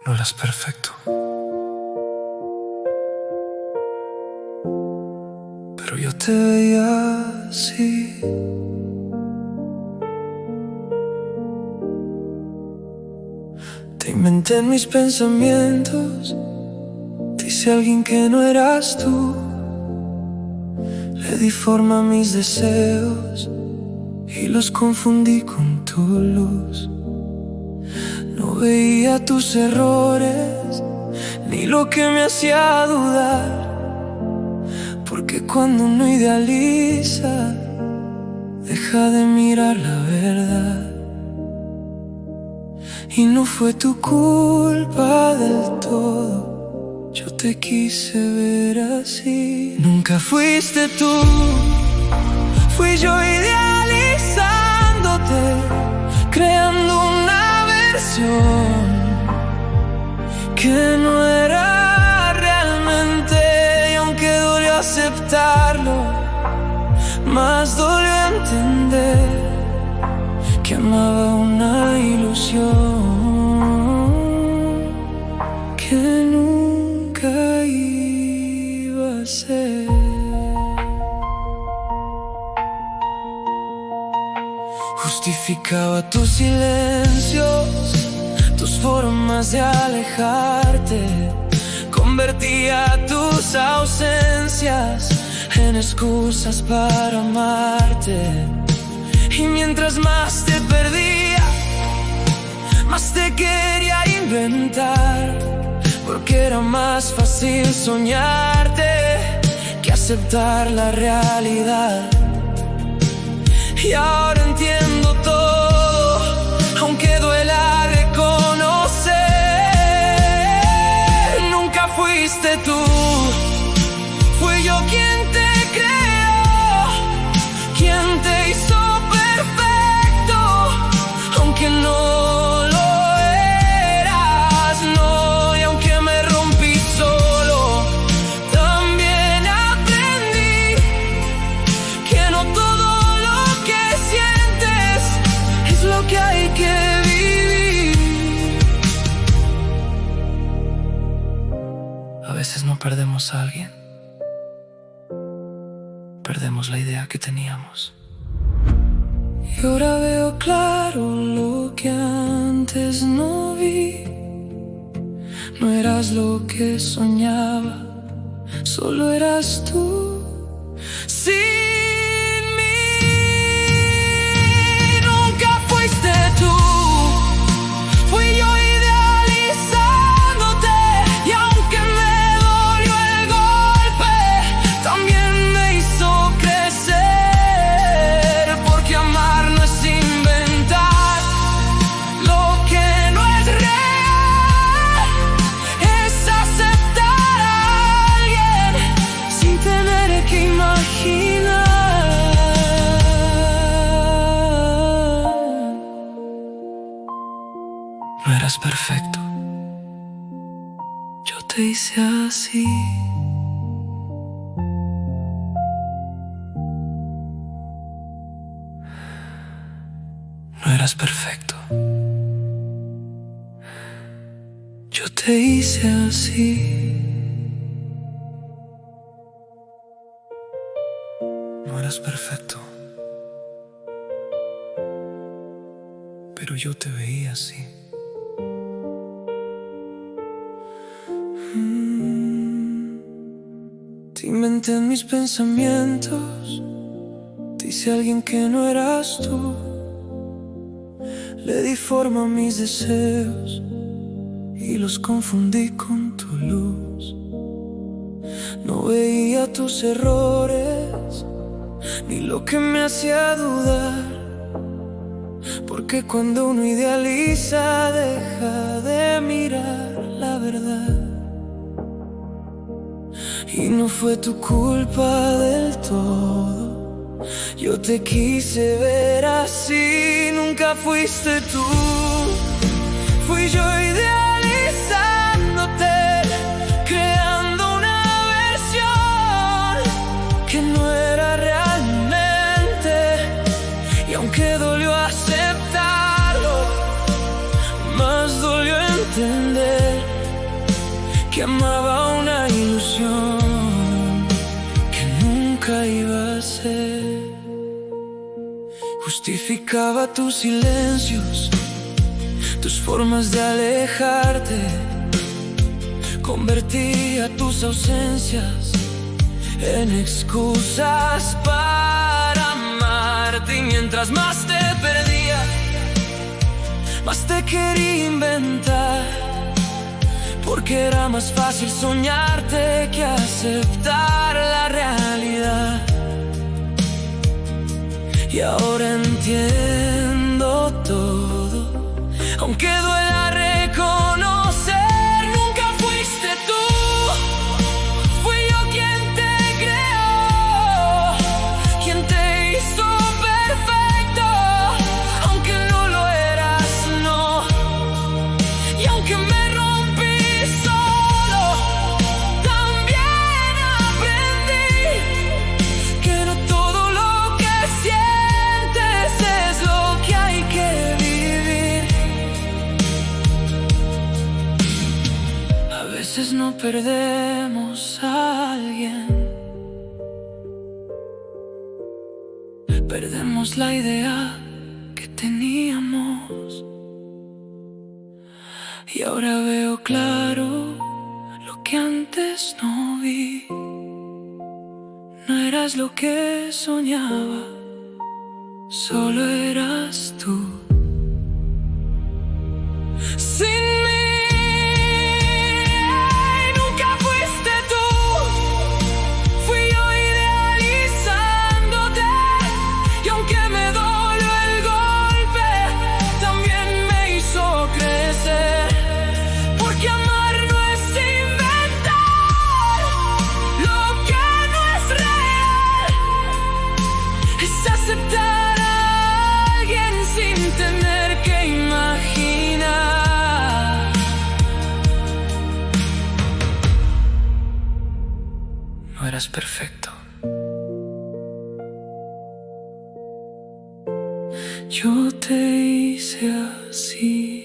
No eras perfecto, pero yo te veía así. Te inventé en mis pensamientos, dice alguien que no eras tú. Le di forma a mis deseos y los confundí con tu luz. No veía tus errores ni lo que me hacía dudar, porque cuando uno idealiza, deja de mirar la verdad. Y no fue tu culpa del todo, yo te quise ver así. Nunca fuiste tú, fui yo idealizándote, creando una versión que no era realmente. Y aunque dolió aceptarlo, más dolió entender que amaba una ilusión que nunca iba a ser. Justificaba tus silencios, tus formas de alejarte, convertía tus ausencias en excusas para amarte. Y mientras más te perdía, más te quería inventar, porque era más fácil soñarte que aceptar la realidad. Y ahora entiendo todo, aunque duela reconocer. Nunca fuiste tú, fui yo quien te creó, quien te hizo perfecto, aunque no lo eras, no. Y aunque me rompí solo, también aprendí que no todo lo que sientes es lo que hay que vivir. A veces no perdemos a alguien, perdemos la idea que teníamos. Y ahora veo claro lo que antes no vi. No eras lo que soñaba, solo eras tú sin mí. Nunca fuiste tú, fui yo idealizándote. Y aunque me dolió el golpe, también me hizo crecer, porque amar no es inventar lo que no es real, es aceptar a alguien sin tener que imaginar. No eras perfecto, yo te hice así. No eras perfecto, yo te hice así. No eras perfecto, pero yo te veía así. Te inventé en mis pensamientos, dice alguien que no eras tú. Le di forma a mis deseos y los confundí con tu luz. No veía tus errores ni lo que me hacía dudar, porque cuando uno idealiza, deja de mirar la verdad. Y no fue tu culpa del todo, yo te quise ver así. Nunca fuiste tú, fui yo idealizándote, creando una versión que no era realmente. Y aunque dolió aceptarlo, más dolió entender que amaba una ilusión que nunca iba a ser. Justificaba tus silencios, tus formas de alejarte. Convertía tus ausencias en excusas para amarte. Y mientras más te perdía, más te quería inventar, porque era más fácil soñarte que aceptar la realidad. Y ahora entiendo todo, aunque duela reconocer. Nunca fuiste tú, fui yo quien te creó, quien te hizo perfecto, aunque no lo eras, no. Y aunque me rompí solo, también aprendí que no todo lo que sientes es lo que hay que vivir. A veces no perdemos a alguien, perdemos la idea que teníamos. Y ahora veo claro lo que antes no vi. No eras lo que soñaba, solo eras tú. Sin mí, nunca fuiste tú, fui yo idealizándote. Y aunque me dolió el golpe, también me hizo crecer. Porque amar no es inventar lo que no es real, es aceptar a alguien sin tener que imaginar. No eras perfecto, yo te hice así.